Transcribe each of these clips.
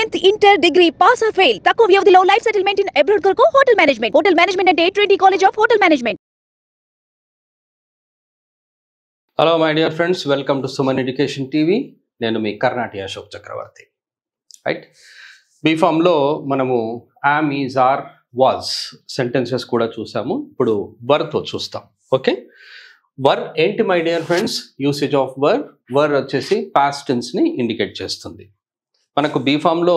10th inter degree pass or fail తక్కువ వ్యవధిలో life settlement in abroad కొరకు hotel management అంటే Trinity college of hotel management. Hello my dear friends, welcome to Suman education TV. నేను మీ Karnati Ashok Chakravarthy. Right, బీఫామ్లో మనము am, is, are, was sentences కూడా చూసాము. ఇప్పుడు వర్తో చూస్తాం. ఓకే, వర్ ఏంటి my dear friends? Usage of were. Were వచ్చేసి పాస్ట్ టెన్స్ని ఇండికేట్ చేస్తుంది. మనకు బీఫామ్లో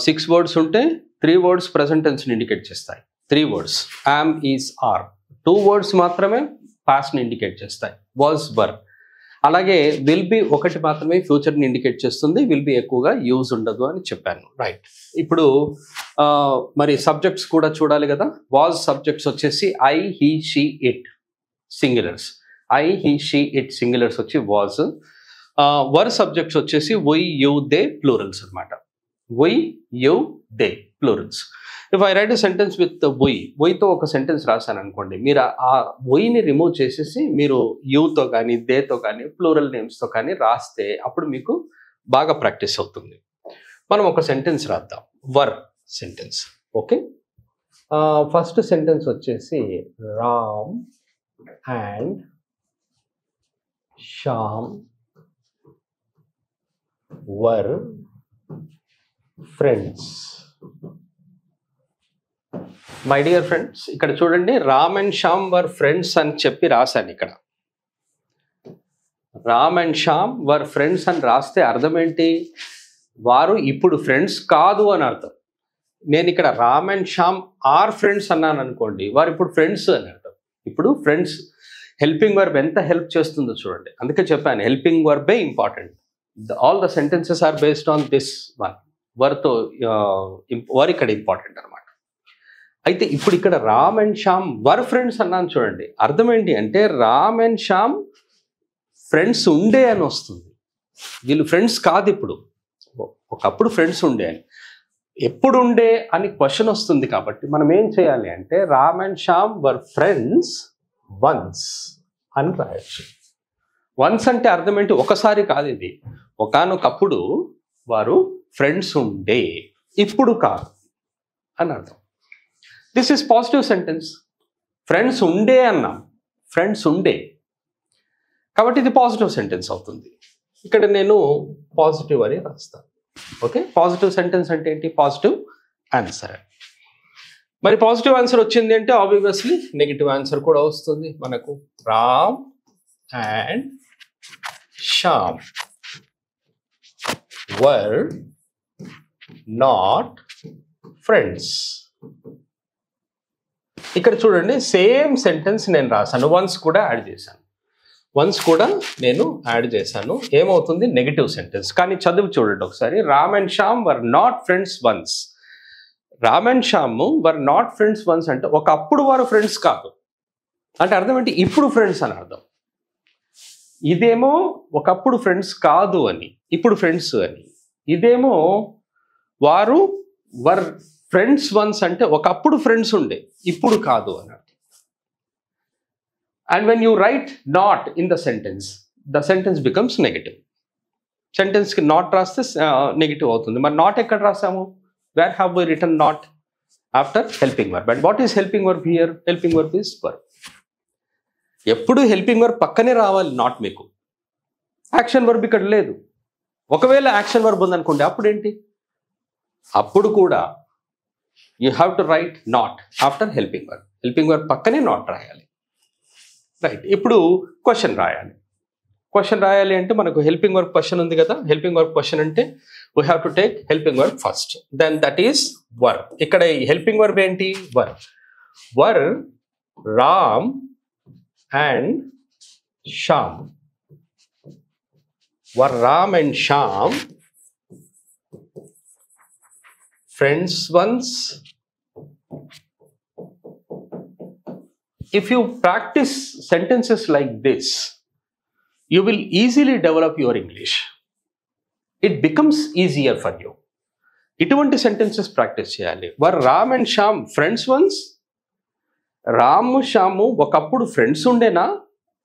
6 వర్డ్స్ ఉంటే 3 వర్డ్స్ ప్రజెంట్ టెన్స్ని ఇండికేట్ చేస్తాయి. 3 words am, is, are. 2 words మాత్రమే పాస్ట్ని ఇండికేట్ చేస్తాయి, వాజ్, వర్. అలాగే విల్ బి ఒకటి మాత్రమే ఫ్యూచర్ని ఇండికేట్ చేస్తుంది. విల్ బి ఎక్కువగా యూజ్ ఉండదు అని చెప్పాను. రైట్, ఇప్పుడు మరి సబ్జెక్ట్స్ కూడా చూడాలి కదా. వాజ్ సబ్జెక్ట్స్ వచ్చేసి I, he, she, it singulars. I, he, she, it singulars వచ్చి వాజ్. వర్ సబ్జెక్ట్స్ వచ్చేసి వై, యూ, దే ప్లూరల్స్ అనమాట. We, you, they plurals. If I write a sentence with we, వైతో ఒక sentence రాశాను అనుకోండి, మీరు ఆ వైని రిమూవ్ చేసేసి మీరు యూతో కానీ దేతో కానీ ప్లూరల్ నేమ్స్తో కానీ రాస్తే అప్పుడు మీకు బాగా ప్రాక్టీస్ అవుతుంది. మనం ఒక సెంటెన్స్ రాద్దాం, వర్ సెంటెన్స్. ఓకే, ఫస్ట్ సెంటెన్స్ వచ్చేసి Ram and Shyam were friends. My dear friends, ఇక్కడ చూడండి, Ram and Shyam were friends అని చెప్పి రాశాను. ఇక్కడ Ram and Shyam were friends అని రాస్తే అర్థం ఏంటి? వారు ఇప్పుడు ఫ్రెండ్స్ కాదు అని అర్థం. నేను ఇక్కడ Ram and Shyam are friends అన్నాను అనుకోండి, వారు ఇప్పుడు ఫ్రెండ్స్ అని అర్థం. ఇప్పుడు ఫ్రెండ్స్ హెల్పింగ్ వర్బ్ ఎంత హెల్ప్ చేస్తుందో చూడండి. అందుకే చెప్పాను, హెల్పింగ్ వర్బే important. All the sentences are based on this one. వర్తో వర్ ఇక్కడ ఇంపార్టెంట్ అనమాట. అయితే ఇప్పుడు ఇక్కడ Ram and Shyam were friends అన్నాను చూడండి. అర్థం ఏంటి అంటే రామ్ అండ్ శ్యామ్ ఫ్రెండ్స్ ఉండే అని వస్తుంది. వీళ్ళు ఫ్రెండ్స్ కాదు ఇప్పుడు, ఒకప్పుడు ఫ్రెండ్స్ ఉండే అని. ఎప్పుడు ఉండే అని క్వశ్చన్ వస్తుంది కాబట్టి మనం ఏం చేయాలి అంటే Ram and Shyam were friends once అని రాయొచ్చు. వన్స్ అంటే అర్థం ఏంటి? ఒకసారి కాదు, ఇది ఒకానొకప్పుడు వారు ఫ్రెండ్స్ ఉండే, ఇప్పుడు కాదు అని అర్థం. This is positive sentence. Friends ఉండే అన్నాం, ఫ్రెండ్స్ ఉండే కాబట్టి ఇది పాజిటివ్ సెంటెన్స్ అవుతుంది. ఇక్కడ నేను పాజిటివ్ అని రాస్తాను. ఓకే, పాజిటివ్ సెంటెన్స్ అంటే ఏంటి? Positive answer. మరి పాజిటివ్ ఆన్సర్ వచ్చింది అంటే ఆబ్వియస్లీ నెగిటివ్ ఆన్సర్ కూడా వస్తుంది మనకు. Ram and Shyam were not friends. ఇక్కడ చూడండి, సేమ్ సెంటెన్స్ నేను రాశాను, వన్స్ కూడా యాడ్ చేశాను. వన్స్ కూడా నేను యాడ్ చేశాను. ఏమవుతుంది? Negative sentence. కానీ చదువు చూడండి ఒకసారి. Ram and Shyam were not friends once. Ram and Shyam were not friends once అంటే ఒకప్పుడు వారు ఫ్రెండ్స్ కాదు అంటే అర్థం ఏంటి? ఇప్పుడు ఫ్రెండ్స్ అని అర్థం. ఇదేమో ఒకప్పుడు ఫ్రెండ్స్ కాదు అని, ఇప్పుడు ఫ్రెండ్స్ అని. ఇదేమో వారు వర్ ఫ్రెండ్స్ వన్స్ అంటే ఒకప్పుడు ఫ్రెండ్స్ ఉండే, ఇప్పుడు కాదు అని అర్థం. And when you write not in the sentence becomes negative. సెంటెన్స్కి నాట్ రాస్తే నెగిటివ్ అవుతుంది. మరి నాట్ ఎక్కడ రాసాము? Where have we written not? After helping verb. And what is helping verb here? Helping verb is verb. ఎప్పుడు helping verb పక్కనే రావాలి, not. మీకు యాక్షన్ వర్బ్ ఇక్కడ లేదు. ఒకవేళ యాక్షన్ వర్బ్ ఉందనుకోండి, అప్పుడు ఏంటి? అప్పుడు కూడా you have to write not after helping verb. Helping verb పక్కనే నాట్ రాయాలి. రైట్, ఇప్పుడు క్వశ్చన్ రాయాలి. క్వశ్చన్ రాయాలి అంటే మనకు హెల్పింగ్ వర్బ్ క్వశ్చన్ ఉంది కదా. హెల్పింగ్ వర్బ్ క్వశ్చన్ అంటే we have to take helping verb first, then that is were. ఇక్కడ హెల్పింగ్ వర్బ్ ఏంటి? Were. Were Ram and Shyam. Were Ram and Shyam friends once? If you practice sentences like this, you will easily develop your English. It becomes easier for you. ఇటువంటి sentences practice చేయాలి. Were Ram and Shyam friends once? Ramu Shyamu ఒకప్పుడు friends ఉండేనా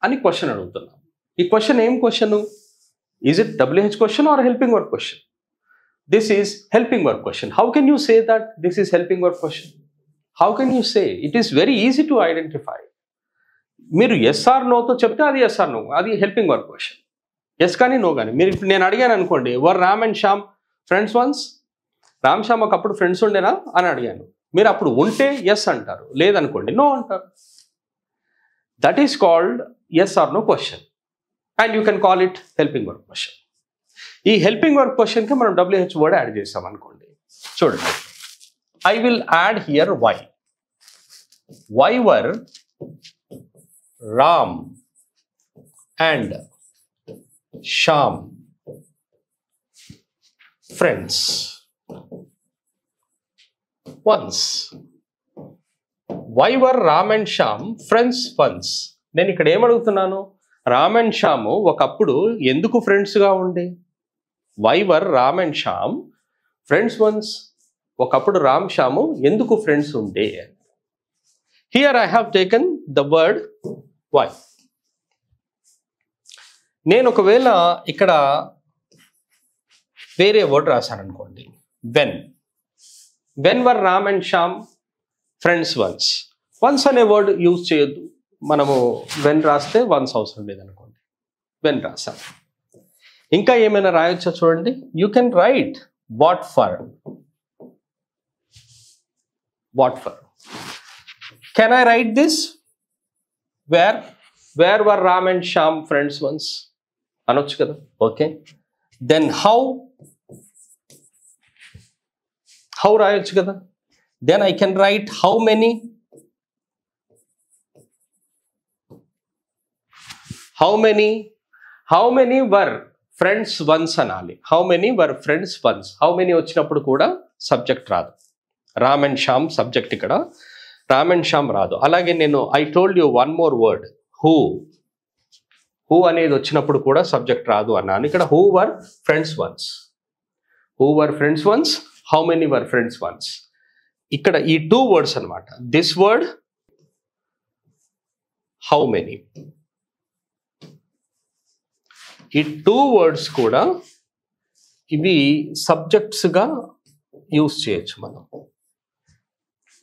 అని question అడుగుతున్నాం. ఈ question ఏం question? Is it WH question or helping verb question? this is helping verb question. How can you say that this is helping verb question? How can you say? It is very easy to identify. మీరు yes or నోతో చెప్తే అది yes or no, అది helping verb question. Yes కానీ no కానీ. మీరు ఇప్పుడు నేను అడిగాను అనుకోండి, were Ram and Shyam friends once? Ram Shyam ఒకప్పుడు ఫ్రెండ్స్ ఉండేనా అని అడిగాను. మీరు అప్పుడు ఉంటే ఎస్ అంటారు, లేదనుకోండి నో అంటారు. That is called yes or no question and you can call it helping verb question. ఈ హెల్పింగ్ వర్బ్ క్వశ్చన్కి మనం WH వర్డ్ యాడ్ చేస్తాం అనుకోండి. చూడండి, I will add here why. Why were Ram and Shyam friends once? Why were Ram and Shyam friends once? నేను ఇక్కడ ఏమడుగుతున్నాను, Ram and Shyam ఒకప్పుడు ఎందుకు ఫ్రెండ్స్గా ఉండే? Why were Ram and Shyam friends once? ఒకప్పుడు రామ్ శ్యాము ఎందుకు ఫ్రెండ్స్ ఉండే? Here I have taken the word why. నేను ఒకవేళ ఇక్కడ వేరే వర్డ్ రాశాను అనుకోండి, when. When were Ram and Shyam friends once? Once అనే వర్డ్ యూజ్ చేయొద్దు. మనము వెన్ రాస్తే వన్స్ అవసరం లేదనుకోండి, వెన్ రాసాం. ఇంకా ఏమైనా రాయొచ్చా చూడండి. You can write what for. What for? Can I write this? Where were Ram and Shyam friends once అనొచ్చు కదా. ఓకే, దెన్ హౌ రాయొచ్చు కదా. Then I can write how many. How many were friends once అనాలి. How many were friends once. How many వచ్చినప్పుడు కూడా subject రాదు. Ram and Shyam subject, ఇక్కడ Ram and Shyam రాదు. అలాగే నేను I told you one more word, who. Who అనేది వచ్చినప్పుడు కూడా సబ్జెక్ట్ రాదు అన్నాను. ఇక్కడ who were friends once. Who were friends once, how many were friends once. ఇక్కడ ఈ టూ వర్డ్స్ అనమాట. This word how many. ఈ టూ వర్డ్స్ కూడా ఇవి సబ్జెక్ట్స్గా యూజ్ చేయొచ్చు మనం.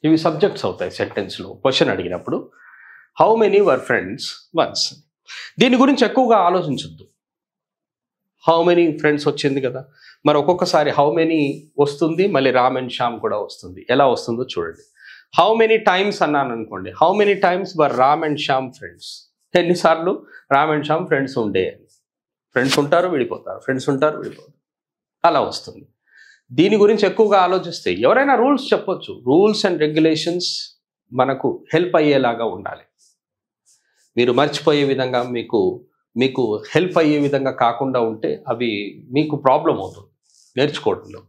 ఇవి సబ్జెక్ట్స్ అవుతాయి సెంటెన్స్లో క్వశ్చన్ అడిగినప్పుడు. How many were friends once. దీని గురించి ఎక్కువగా ఆలోచించొద్దు. హౌ మెనీ ఫ్రెండ్స్ వచ్చింది కదా, మరి ఒక్కొక్కసారి హౌ మెనీ వస్తుంది, మళ్ళీ రామ్ అండ్ శ్యామ్ కూడా వస్తుంది. ఎలా వస్తుందో చూడండి. హౌ మెనీ టైమ్స్ అన్నాను అనుకోండి, how many times were Ram and Shyam friends? ఎన్నిసార్లు రామ్ అండ్ శ్యామ్ ఫ్రెండ్స్ ఉండే? ఫ్రెండ్స్ ఉంటారు, విడిపోతారు, ఫ్రెండ్స్ ఉంటారు, విడిపోతారు, అలా వస్తుంది. దీని గురించి ఎక్కువగా ఆలోచిస్తే ఎవరైనా రూల్స్ చెప్పొచ్చు. రూల్స్ అండ్ రెగ్యులేషన్స్ మనకు హెల్ప్ అయ్యేలాగా ఉండాలి. మీరు మర్చిపోయే విధంగా, మీకు హెల్ప్ అయ్యే విధంగా కాకుండా ఉంటే అవి మీకు ప్రాబ్లం అవుతుంది నేర్చుకోవడంలో.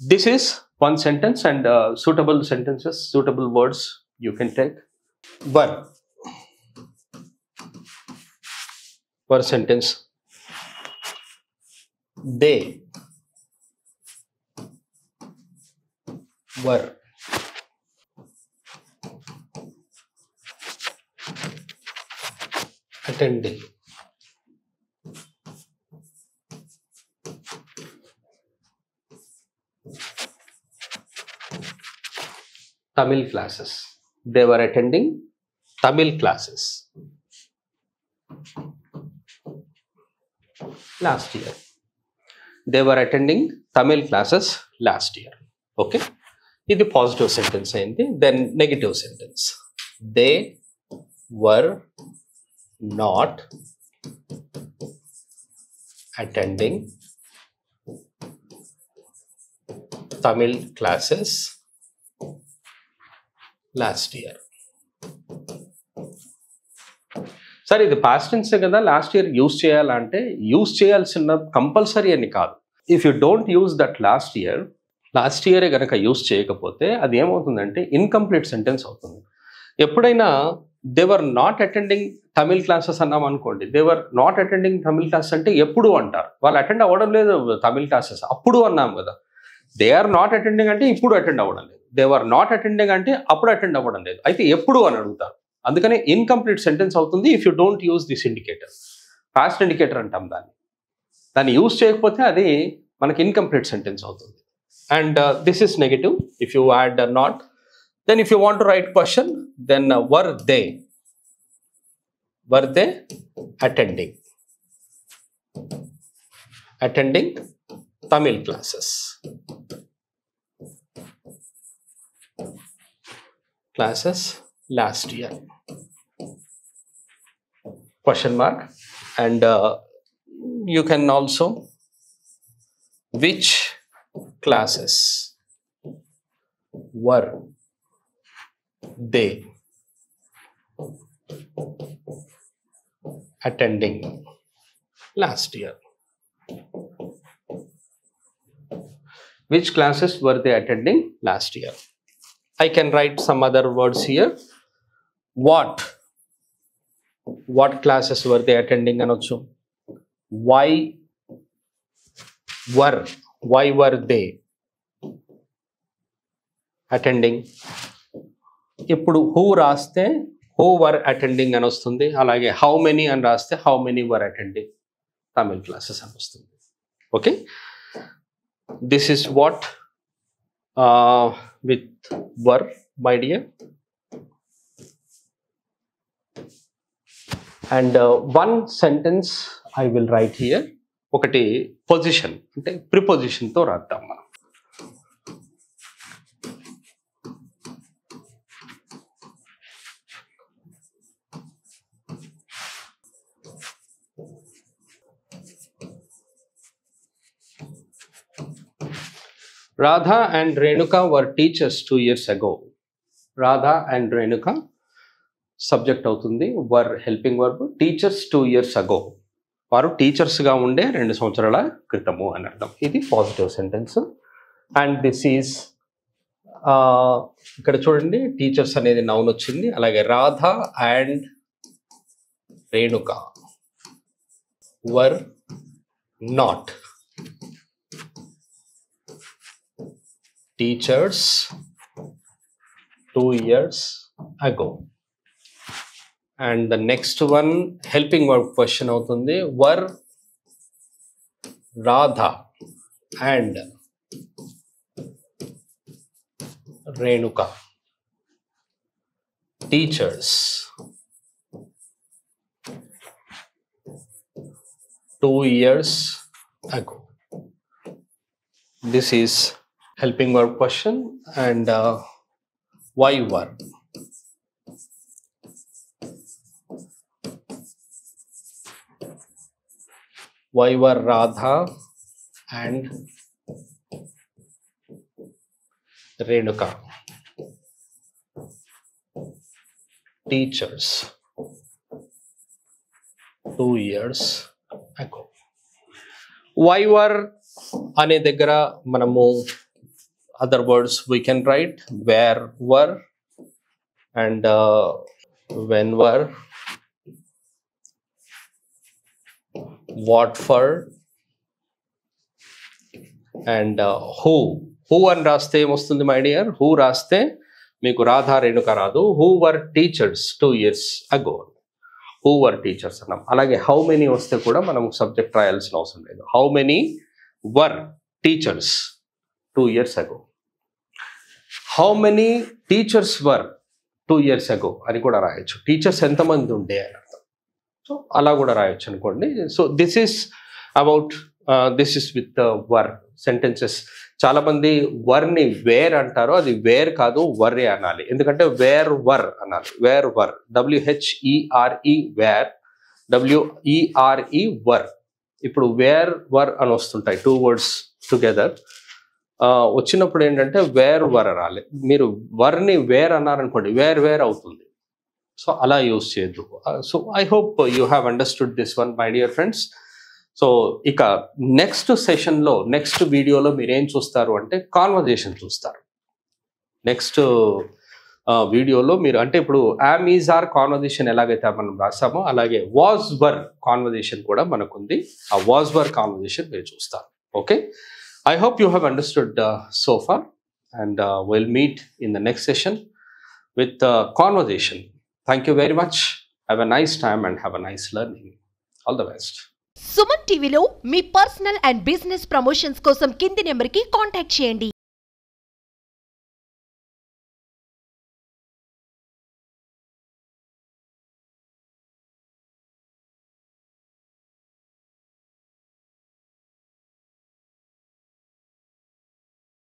This is one sentence and suitable sentences, suitable words you can take. Were sentence, they were attending Tamil classes. They were attending Tamil classes last year. They were attending Tamil classes last year. Okay. ఇది positive sentence అయింది. Then negative sentence, they were not attending Tamil classes last year. సరే, ఇది past టెన్సే కదా, last year use చేయాలంటే use చేయాల్సిన compulsory అని కాదు. If you don't use that last ఇయరే కనుక యూజ్ చేయకపోతే అది ఏమవుతుందంటే ఇన్కంప్లీట్ సెంటెన్స్ అవుతుంది. ఎప్పుడైనా they were not attending Tamil classes అన్నాం అనుకోండి, they were not attending Tamil classes అంటే ఎప్పుడు అంటారు, వాళ్ళు అటెండ్ అవ్వడం లేదు తమిళ్ క్లాసెస్, అప్పుడు అన్నాం కదా. దే ఆర్ నాట్ అటెండింగ్ అంటే ఇప్పుడు అటెండ్ అవ్వడం లేదు, దే వర్ నాట్ అటెండింగ్ అంటే అప్పుడు అటెండ్ అవ్వడం లేదు, అయితే ఎప్పుడు అని అడుగుతారు. అందుకనే ఇన్కంప్లీట్ సెంటెన్స్ అవుతుంది if you don't use this indicator. Past indicator అంటాం దాన్ని యూజ్ చేయకపోతే అది మనకి ఇన్కంప్లీట్ సెంటెన్స్ అవుతుంది. And this is negative if you add not. Then if you want to write question then were they attending Tamil classes last year, question mark. And you can also, which classes were they attending last year? Which classes were they attending last year? I can write some other words here. What classes were they attending anochu? Why were they attending? ఇప్పుడు who రాస్తే who were attending అని వస్తుంది. అలాగే how many అని రాస్తే how many were attending Tamil classes అని వస్తుంది. Okay, this is what with were, my dear. And one sentence I will write here. ఒకటి పొజిషన్ అంటే ప్రిపోజిషన్ తో రాద్దాం మనం. Radha and Renuka were teachers 2 years ago. Radha and Renuka subject అవుతుంది, were helping verb, teachers 2 years ago. వారు టీచర్స్గా ఉండే 2 సంవత్సరాల క్రితము అని అర్థం. ఇది positive sentence. And this is ఇక్కడ చూడండి టీచర్స్ అనేది నౌన్ వచ్చింది. అలాగే Radha and Renuka were not teachers 2 years ago. And the next one helping verb question avutundi, were Radha and Renuka teachers 2 years ago. This is helping verb question. And why were? Why were Radha and Renuka teachers 2 years ago? Why were అనే దగ్గర మనము other words we can write where were and when were, what for and who అని రాస్తే ఏమొస్తుంది my dear? who రాస్తే మీకు రాధా రేణుక రాదు. who were teachers 2 years ago, who were teachers అన్నాం. అలాగే how many వస్తే కూడా మనం సబ్జెక్ట్ రాయాల్సిన అవసరం లేదు. how many were teachers 2 years ago. how many teachers were 2 years ago అని కూడా రాయొచ్చు. టీచర్స్ ఎంతమంది ఉండే అని అర్థం. సో అలా కూడా రాయొచ్చు అనుకోండి. So this is about this is with were sentences. చాలా మంది వర్ని వేర్ అంటారు, అది వేర్ కాదు వర్రే అనాలి. ఎందుకంటే వేర్ వర్ అనాలి. Where were, WHERE where, WERE were. ఇప్పుడు వేర్ వర్ అని వస్తుంటాయి 2 words టుగెదర్. వచ్చినప్పుడు ఏంటంటే వేర్ వర్ అనాలి. మీరు వర్ని వేర్ అన్నారనుకోండి వేర్ వేర్ అవుతుంది. సో అలా యూజ్ చేయొద్దు. So I hope you have understood this one my dear friends. So ఇక నెక్స్ట్ సెషన్లో నెక్స్ట్ వీడియోలో మీరు ఏం చూస్తారు అంటే కాన్వర్జేషన్ చూస్తారు. నెక్స్ట్ వీడియోలో మీరు అంటే ఇప్పుడు యామ్ ఈజ్ ఆర్ కాన్వర్జేషన్ ఎలాగైతే మనం రాసామో అలాగే వాజ్ వర్ కాన్వర్జేషన్ కూడా మనకుంది. ఆ వాజ్ వర్ కాన్వర్జేషన్ మీరు చూస్తారు. Okay, I hope you have understood so far, and we'll meet in the next session with conversation. Thank you very much. Have a nice time and have a nice learning. All the best. Suman టీవీలో మీ personal and business promotions కోసం కింది నెంబర్కి contact చేయండి.